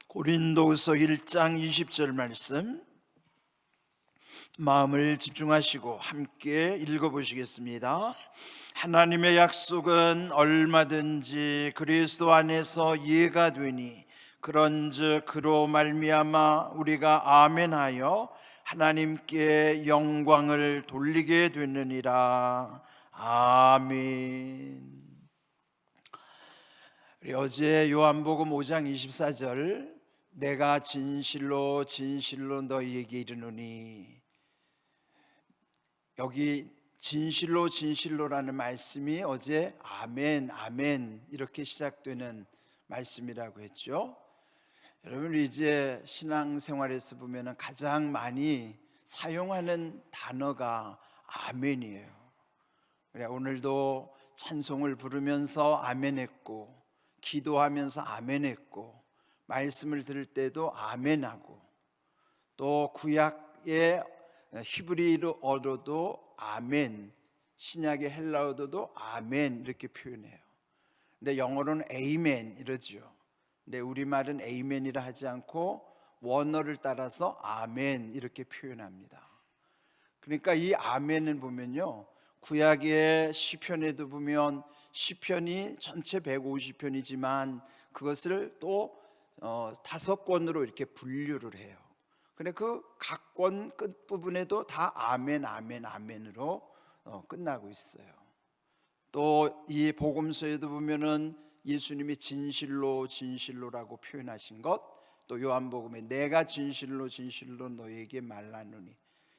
고린도후서 1장 20절 말씀 마음을 집중하시고 함께 읽어보시겠습니다. 하나님의 약속은 얼마든지 그리스도 안에서 이해가 되니 그런즉 그로 말미암아 우리가 아멘하여 하나님께 영광을 돌리게 되느니라. 아멘. 우리 어제 요한복음 5장 24절 내가 진실로 진실로 너희에게 이르노니, 여기 진실로 진실로라는 말씀이 어제 아멘 아멘 이렇게 시작되는 말씀이라고 했죠. 여러분, 이제 신앙생활에서 보면 가장 많이 사용하는 단어가 아멘이에요. 그래, 오늘도 찬송을 부르면서 아멘했고, 기도하면서 아멘했고, 말씀을 들을 때도 아멘하고, 또 구약의 히브리어로도 아멘, 신약의 헬라어로도 아멘 이렇게 표현해요. 근데 영어로는 에이멘 이러죠. 근데 우리말은 에이멘이라 하지 않고 원어를 따라서 아멘 이렇게 표현합니다. 그러니까 이 아멘을 보면요, 구약의 시편에도 보면 시편이 전체 150편이지만 그것을 또 5권으로 이렇게 분류를 해요. 근데 그 각 권 끝부분에도 다 아멘 아멘 아멘으로 끝나고 있어요. 또 이 복음서에도 보면은 예수님이 진실로 진실로라고 표현하신 것, 또 요한복음에 내가 진실로 진실로 너에게 말하노니,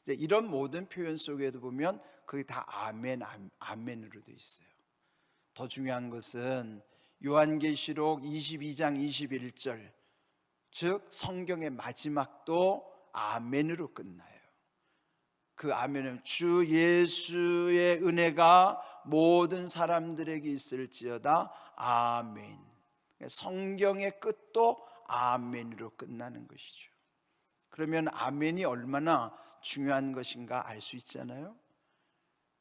이런 모든 표현 속에도 보면 그게 다 아멘 아멘으로 되어 있어요. 더 중요한 것은 요한계시록 22장 21절, 즉 성경의 마지막도 아멘으로 끝나요. 그 아멘은 주 예수의 은혜가 모든 사람들에게 있을지어다 아멘. 성경의 끝도 아멘으로 끝나는 것이죠. 그러면 아멘이 얼마나 중요한 것인가 알 수 있잖아요.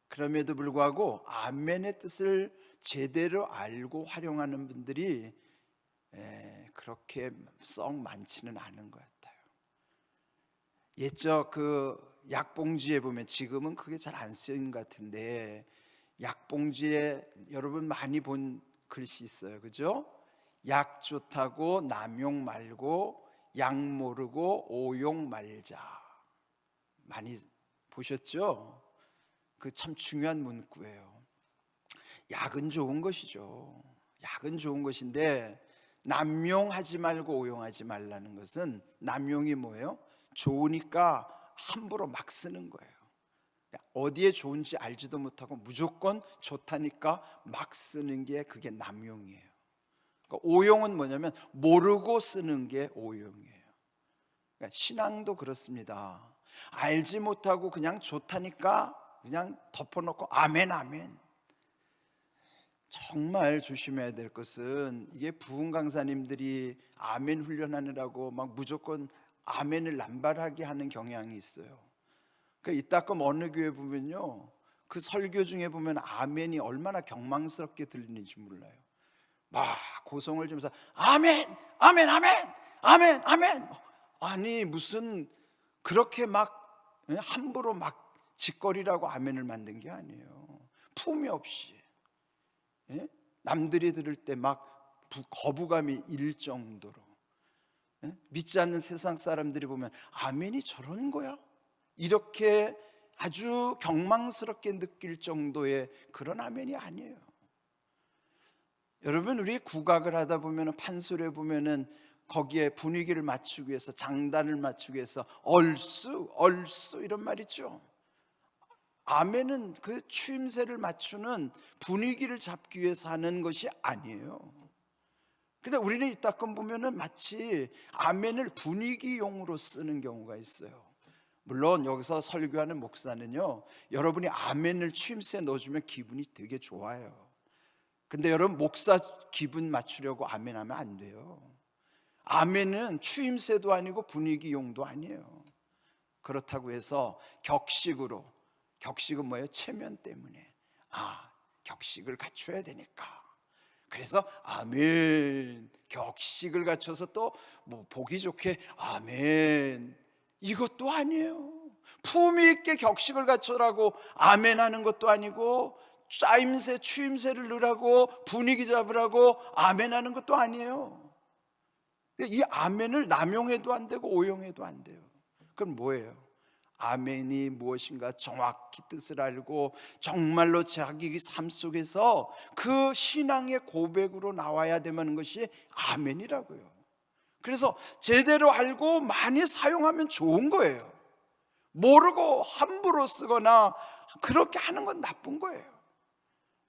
그럼에도 불구하고 아멘의 뜻을 제대로 알고 활용하는 분들이 그렇게 썩 많지는 않은 것 같아요. 옛적 그 약봉지에 보면, 지금은 그게 잘 안 쓰인 것 같은데, 약봉지에 여러분 많이 본 글씨 있어요, 그죠? 약 좋다고 남용 말고, 약 모르고 오용 말자. 많이 보셨죠? 그 참 중요한 문구예요. 약은 좋은 것이죠. 약은 좋은 것인데 남용하지 말고 오용하지 말라는 것은, 남용이 뭐예요? 좋으니까 함부로 막 쓰는 거예요. 어디에 좋은지 알지도 못하고 무조건 좋다니까 막 쓰는 게 그게 남용이에요. 그러니까 오용은 뭐냐면 모르고 쓰는 게 오용이에요. 그러니까 신앙도 그렇습니다. 알지 못하고 그냥 좋다니까 그냥 덮어놓고 아멘 아멘. 정말 조심해야 될 것은, 이게 부흥 강사님들이 아멘 훈련하느라고 막 무조건 아멘을 남발하게 하는 경향이 있어요. 그러니까 이따금 어느 교회 보면요, 그 설교 중에 보면 아멘이 얼마나 경망스럽게 들리는지 몰라요. 막 고성을 지면서 아멘 아멘 아멘 아멘 아멘. 아니 무슨 그렇게 막 함부로 막 짓거리라고 아멘을 만든 게 아니에요. 품위 없이, 남들이 들을 때 막 거부감이 일 정도로, 믿지 않는 세상 사람들이 보면 아멘이 저런 거야? 이렇게 아주 경망스럽게 느낄 정도의 그런 아멘이 아니에요. 여러분, 우리 국악을 하다 보면 판소리에 보면은 거기에 분위기를 맞추기 위해서, 장단을 맞추기 위해서 얼쑤 얼쑤 이런 말 있죠. 아멘은 그 추임새를 맞추는, 분위기를 잡기 위해서 하는 것이 아니에요. 근데 우리는 이따금 보면은 마치 아멘을 분위기용으로 쓰는 경우가 있어요. 물론 여기서 설교하는 목사는요, 여러분이 아멘을 추임새에 넣어주면 기분이 되게 좋아요. 근데 여러분, 목사 기분 맞추려고 아멘하면 안 돼요. 아멘은 추임새도 아니고 분위기용도 아니에요. 그렇다고 해서 격식으로, 격식은 뭐예요? 체면 때문에 격식을 갖춰야 되니까, 그래서 아멘, 격식을 갖춰서 또 뭐 보기 좋게 아멘, 이것도 아니에요. 품위 있게 격식을 갖춰라고 아멘 하는 것도 아니고, 짜임새 추임새를 넣으라고 분위기 잡으라고 아멘 하는 것도 아니에요. 이 아멘을 남용해도 안 되고 오용해도 안 돼요. 그럼 뭐예요? 아멘이 무엇인가 정확히 뜻을 알고 정말로 자기 삶 속에서 그 신앙의 고백으로 나와야 되는 것이 아멘이라고요. 그래서 제대로 알고 많이 사용하면 좋은 거예요. 모르고 함부로 쓰거나 그렇게 하는 건 나쁜 거예요.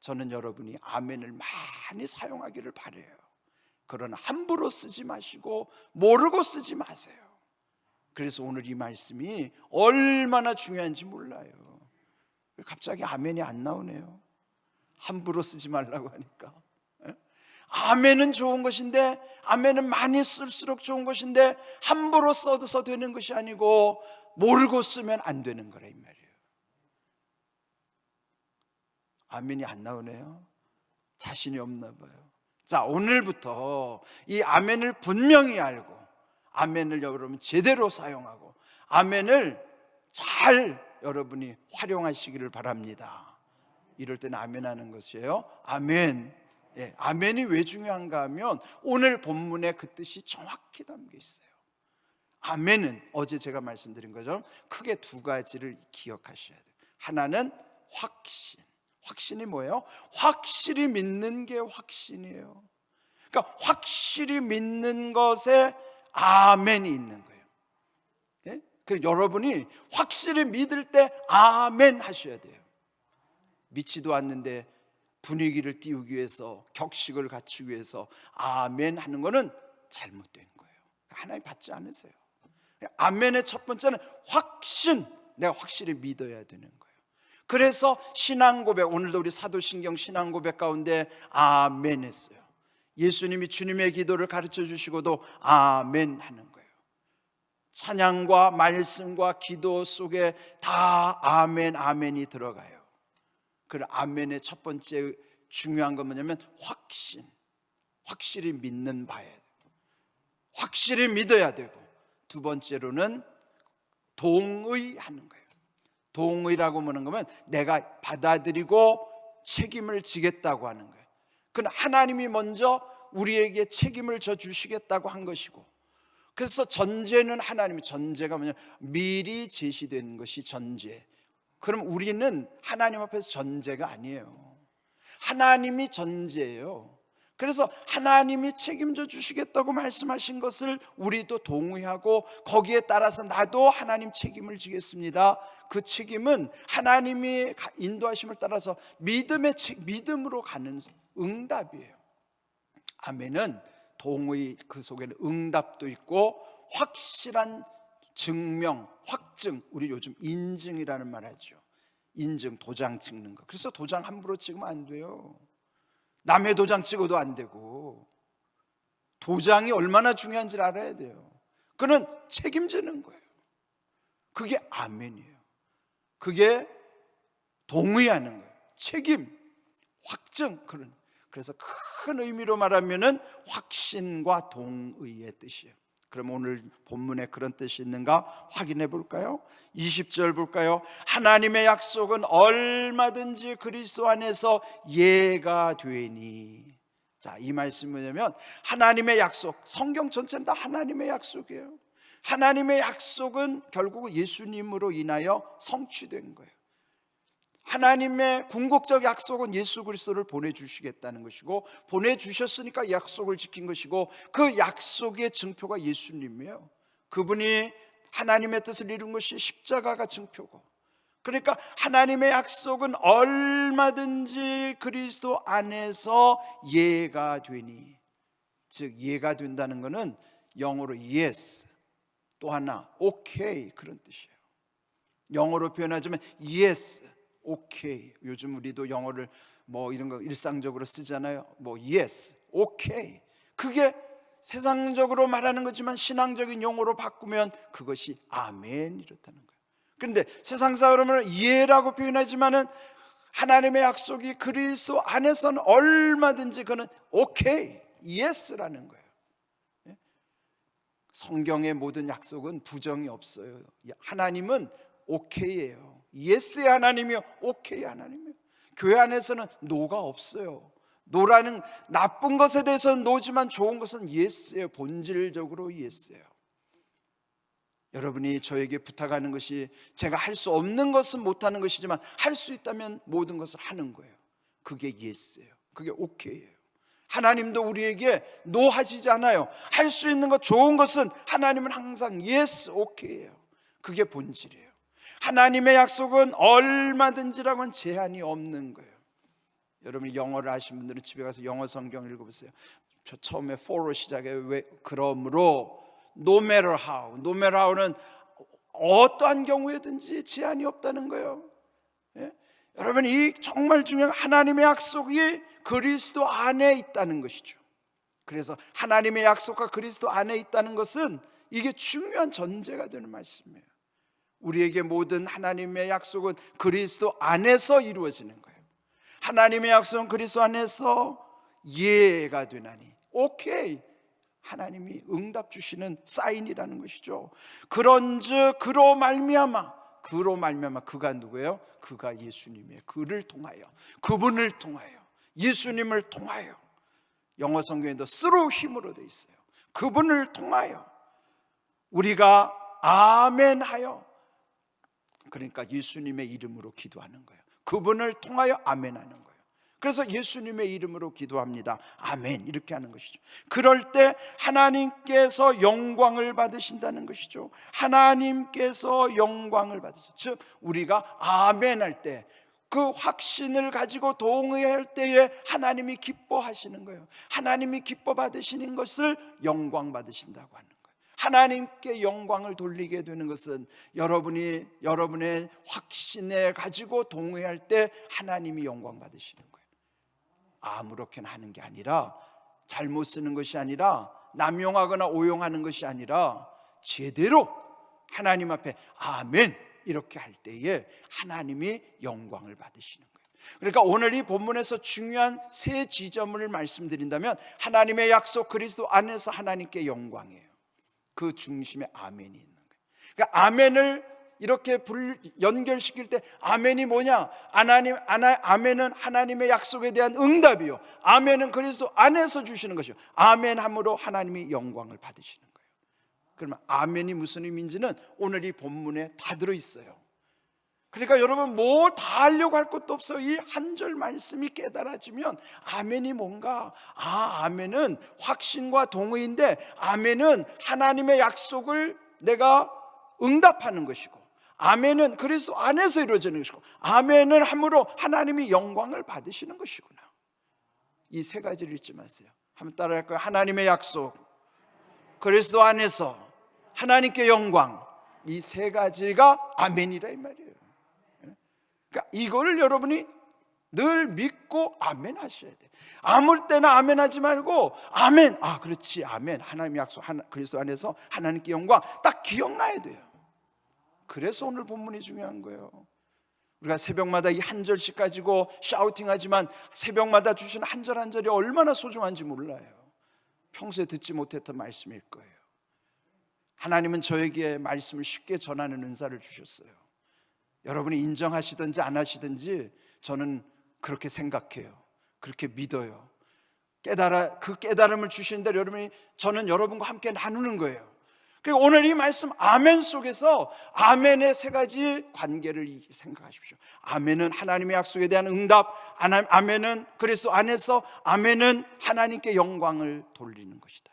저는 여러분이 아멘을 많이 사용하기를 바라요. 그러나 함부로 쓰지 마시고 모르고 쓰지 마세요. 그래서 오늘 이 말씀이 얼마나 중요한지 몰라요. 갑자기 아멘이 안 나오네요. 함부로 쓰지 말라고 하니까. 아멘은 좋은 것인데, 아멘은 많이 쓸수록 좋은 것인데, 함부로 써도 되는 것이 아니고 모르고 쓰면 안 되는 거라 이 말이에요. 아멘이 안 나오네요. 자신이 없나 봐요. 자, 오늘부터 이 아멘을 분명히 알고 아멘을 여러분 제대로 사용하고 아멘을 잘 여러분이 활용하시기를 바랍니다. 이럴 때는 아멘 하는 것이에요. 아멘. 예, 아멘이 왜 중요한가 하면 오늘 본문에 그 뜻이 정확히 담겨 있어요. 아멘은 어제 제가 말씀드린 것처럼 크게 두 가지를 기억하셔야 돼요. 하나는 확신. 확신이 뭐예요? 확실히 믿는 게 확신이에요. 그러니까 확실히 믿는 것에 아멘이 있는 거예요. 예? 그래서 여러분이 확실히 믿을 때 아멘 하셔야 돼요. 믿지도 않는데 분위기를 띄우기 위해서, 격식을 갖추기 위해서 아멘 하는 거는 잘못된 거예요. 하나님 받지 않으세요. 아멘의 첫 번째는 확신, 내가 확실히 믿어야 되는 거예요. 그래서 신앙 고백, 오늘도 우리 사도신경 신앙 고백 가운데 아멘 했어요. 예수님이 주님의 기도를 가르쳐 주시고도 아멘 하는 거예요. 찬양과 말씀과 기도 속에 다 아멘, 아멘이 들어가요. 그 아멘의 첫 번째 중요한 건 뭐냐면 확신, 확실히 믿는 바예요. 확실히 믿어야 되고, 두 번째로는 동의하는 거예요. 동의라고 하는 거면 내가 받아들이고 책임을 지겠다고 하는 거예요. 그건 하나님이 먼저 우리에게 책임을 져 주시겠다고 한 것이고, 그래서 전제는 하나님의 전제가 뭐냐, 미리 제시된 것이 전제. 그럼 우리는 하나님 앞에서 전제가 아니에요. 하나님이 전제예요. 그래서 하나님이 책임져 주시겠다고 말씀하신 것을 우리도 동의하고 거기에 따라서 나도 하나님 책임을 지겠습니다. 그 책임은 하나님이 인도하심을 따라서 믿음으로 가는 응답이에요. 아멘은 동의, 그 속에는 응답도 있고 확실한 증명, 확증, 우리 요즘 인증이라는 말 하죠. 인증, 도장 찍는 거. 그래서 도장 함부로 찍으면 안 돼요. 남의 도장 찍어도 안 되고, 도장이 얼마나 중요한지를 알아야 돼요. 그는 책임지는 거예요. 그게 아멘이에요. 그게 동의하는 거예요. 책임, 확증. 그래서 큰 의미로 말하면은 확신과 동의의 뜻이에요. 그럼 오늘 본문에 그런 뜻이 있는가 확인해 볼까요? 20절 볼까요? 하나님의 약속은 얼마든지 그리스도 안에서 예가 되니. 자, 이 말씀은 뭐냐면 하나님의 약속, 성경 전체는 다 하나님의 약속이에요. 하나님의 약속은 결국 예수님으로 인하여 성취된 거예요. 하나님의 궁극적 약속은 예수 그리스도를 보내주시겠다는 것이고, 보내주셨으니까 약속을 지킨 것이고, 그 약속의 증표가 예수님이에요. 그분이 하나님의 뜻을 이룬 것이 십자가가 증표고, 그러니까 하나님의 약속은 얼마든지 그리스도 안에서 예가 되니. 즉 예가 된다는 것은 영어로 yes, 또 하나 okay, 그런 뜻이에요. 영어로 표현하자면 yes, 오케이. 요즘 우리도 영어를 뭐 이런 거 일상적으로 쓰잖아요. 뭐 yes, 오케이. 그게 세상적으로 말하는 거지만 신앙적인 용어로 바꾸면 그것이 아멘 이렇다는 거예요. 그런데 세상 사람은 예라고 표현하지만은 하나님의 약속이 그리스도 안에서는 얼마든지 그는 오케이, 예스라는 거예요. 성경의 모든 약속은 부정이 없어요. 하나님은 오케이예요. 예스의 하나님이요, 오케이 하나님이요. 교회 안에서는 노가 없어요. 노라는 나쁜 것에 대해서는 노지만 좋은 것은 예스예요. 본질적으로 예스예요. 여러분이 저에게 부탁하는 것이 제가 할 수 없는 것은 못하는 것이지만 할 수 있다면 모든 것을 하는 거예요. 그게 예스예요. 그게 오케이예요. 하나님도 우리에게 노하시지 않아요. 할 수 있는 것, 좋은 것은 하나님은 항상 예스, 오케이예요. 그게 본질이에요. 하나님의 약속은 얼마든지라고는 제한이 없는 거예요. 여러분이 영어를 아시는 분들은 집에 가서 영어 성경 읽어보세요. 저 처음에 for로 시작해요. 왜? 그러므로 no matter how, no matter how는 어떠한 경우에든지 제한이 없다는 거예요. 예? 여러분, 이 정말 중요한 하나님의 약속이 그리스도 안에 있다는 것이죠. 그래서 하나님의 약속과 그리스도 안에 있다는 것은 이게 중요한 전제가 되는 말씀이에요. 우리에게 모든 하나님의 약속은 그리스도 안에서 이루어지는 거예요. 하나님의 약속은 그리스도 안에서 예가 되나니, 오케이, 하나님이 응답 주시는 사인이라는 것이죠. 그런즉 그로 말미암아 그가 누구예요? 그가 예수님이에요. 그를 통하여, 그분을 통하여, 예수님을 통하여. 영어 성경에도 through 힘으로 되어 있어요. 그분을 통하여 우리가 아멘하여, 그러니까 예수님의 이름으로 기도하는 거예요. 그분을 통하여 아멘하는 거예요. 그래서 예수님의 이름으로 기도합니다. 아멘, 이렇게 하는 것이죠. 그럴 때 하나님께서 영광을 받으신다는 것이죠. 하나님께서 영광을 받으시죠. 즉 우리가 아멘 할 때, 그 확신을 가지고 동의할 때에 하나님이 기뻐하시는 거예요. 하나님이 기뻐 받으시는 것을 영광 받으신다고 하는 거예요. 하나님께 영광을 돌리게 되는 것은 여러분이 여러분의 확신에 가지고 동의할 때 하나님이 영광 받으시는 거예요. 아무렇게나 하는 게 아니라, 잘못 쓰는 것이 아니라, 남용하거나 오용하는 것이 아니라 제대로 하나님 앞에 아멘 이렇게 할 때에 하나님이 영광을 받으시는 거예요. 그러니까 오늘 이 본문에서 중요한 세 지점을 말씀드린다면, 하나님의 약속 그리스도 안에서 하나님께 영광이에요. 그 중심에 아멘이 있는 거예요. 그러니까 아멘을 이렇게 연결시킬 때 아멘이 뭐냐? 아멘은 하나님의 약속에 대한 응답이요, 아멘은 그리스도 안에서 주시는 것이요, 아멘함으로 하나님이 영광을 받으시는 거예요. 그러면 아멘이 무슨 의미인지는 오늘 이 본문에 다 들어있어요. 그러니까 여러분 뭐 다 하려고 할 것도 없어요. 이 한 절 말씀이 깨달아지면 아멘이 뭔가, 아멘은 확신과 동의인데, 아멘은 하나님의 약속을 내가 응답하는 것이고, 아멘은 그리스도 안에서 이루어지는 것이고, 아멘을 함으로 하나님이 영광을 받으시는 것이구나. 이 세 가지를 잊지 마세요. 한번 따라할까요? 하나님의 약속, 그리스도 안에서 하나님께 영광, 이 세 가지가 아멘이라 이 말이에요. 그러니까 이거를 여러분이 늘 믿고 아멘 하셔야 돼. 아무 때나 아멘 하지 말고, 아멘, 그렇지, 아멘, 하나님의 약속, 그리스도 안에서 하나님께 영광, 딱 기억나야 돼요. 그래서 오늘 본문이 중요한 거예요. 우리가 새벽마다 이 한 절씩 가지고 샤우팅하지만 새벽마다 주신 한 절 한 절이 얼마나 소중한지 몰라요. 평소에 듣지 못했던 말씀일 거예요. 하나님은 저에게 말씀을 쉽게 전하는 은사를 주셨어요. 여러분이 인정하시든지 안 하시든지 저는 그렇게 생각해요. 그렇게 믿어요. 그 깨달음을 주시는데 저는 여러분과 함께 나누는 거예요. 그리고 오늘 이 말씀 아멘 속에서 아멘의 세 가지 관계를 생각하십시오. 아멘은 하나님의 약속에 대한 응답, 아멘은 그리스도 안에서, 아멘은 하나님께 영광을 돌리는 것이다.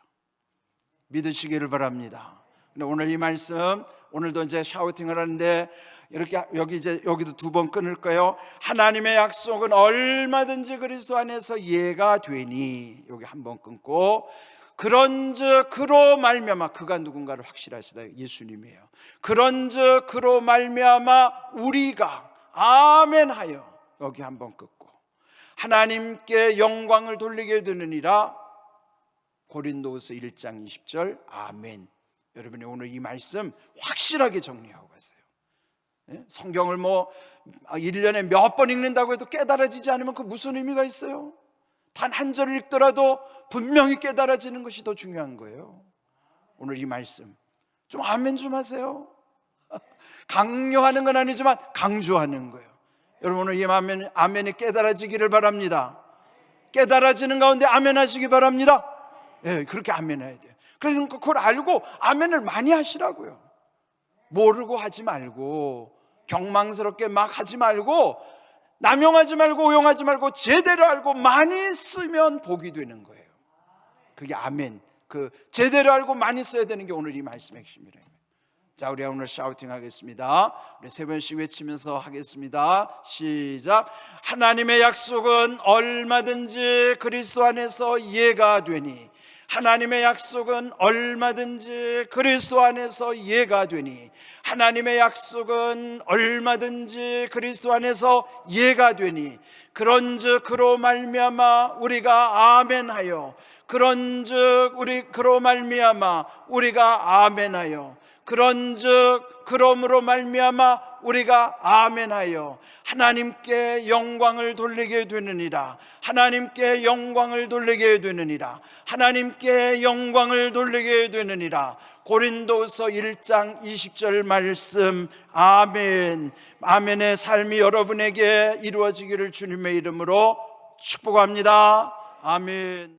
믿으시기를 바랍니다. 오늘 이 말씀, 오늘도 이제 샤우팅을 하는데 이렇게 여기도 두 번 끊을 거예요. 하나님의 약속은 얼마든지 그리스도 안에서 예가 되니, 여기 한 번 끊고, 그런즉 그로 말미암아, 그가 누군가를 확실하시다, 예수님이에요. 그런즉 그로 말미암아 우리가 아멘하여, 여기 한 번 끊고, 하나님께 영광을 돌리게 되느니라. 고린도후서 1장 20절 아멘. 여러분이 오늘 이 말씀 확실하게 정리하고 가세요. 성경을 1년에 몇 번 읽는다고 해도 깨달아지지 않으면 그 무슨 의미가 있어요? 단 한 절을 읽더라도 분명히 깨달아지는 것이 더 중요한 거예요. 오늘 이 말씀 좀 아멘 좀 하세요. 강요하는 건 아니지만 강조하는 거예요. 여러분, 오늘 이 아멘이 깨달아지기를 바랍니다. 깨달아지는 가운데 아멘 하시기 바랍니다. 그렇게 아멘 해야 돼요. 그러니까 그걸 알고 아멘을 많이 하시라고요. 모르고 하지 말고, 경망스럽게 막 하지 말고, 남용하지 말고, 오용하지 말고 제대로 알고 많이 쓰면 복이 되는 거예요. 그게 아멘. 제대로 알고 많이 써야 되는 게 오늘 이 말씀의 핵심이래요. 자, 우리 오늘 샤우팅 하겠습니다. 우리 세 번씩 외치면서 하겠습니다. 시작. 하나님의 약속은 얼마든지 그리스도 안에서 예가 되니, 하나님의 약속은 얼마든지 그리스도 안에서 예가 되니, 하나님의 약속은 얼마든지 그리스도 안에서 예가 되니, 그런즉 그로 말미암아 우리가 아멘하여, 그런즉 그로 말미암아 우리가 아멘하여, 그런즉 그러므로 말미암아 우리가 아멘하여 하나님께 영광을 돌리게 되느니라. 하나님께 영광을 돌리게 되느니라. 하나님께 영광을 돌리게 되느니라. 고린도서 1장 20절 말씀. 아멘. 아멘의 삶이 여러분에게 이루어지기를 주님의 이름으로 축복합니다. 아멘.